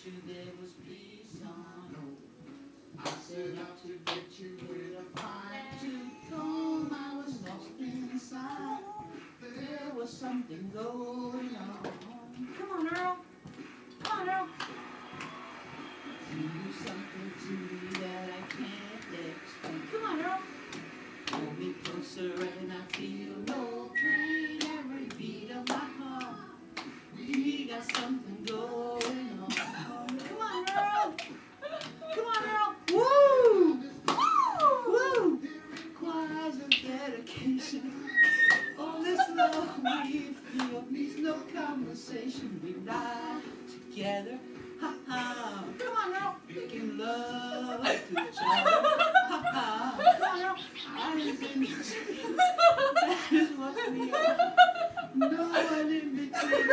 you there was peace on. I set out to get you with a fine-tooth comb. I was lost inside. There was something going on. Come on, Earl. Come on, Earl. Do something to me that I can't explain. Come on, Earl. Hold me closer and I feel no pain. Every beat of my heart, we got something going on. Come on, Earl. Come on, Earl. Woo! Woo! Woo! It requires a dedication. All this love we feel needs no conversation. We lie together. Ha ha. Come on, Earl. Making love to each other. Ha ha. Come on, Earl. That is what we are. No one in between.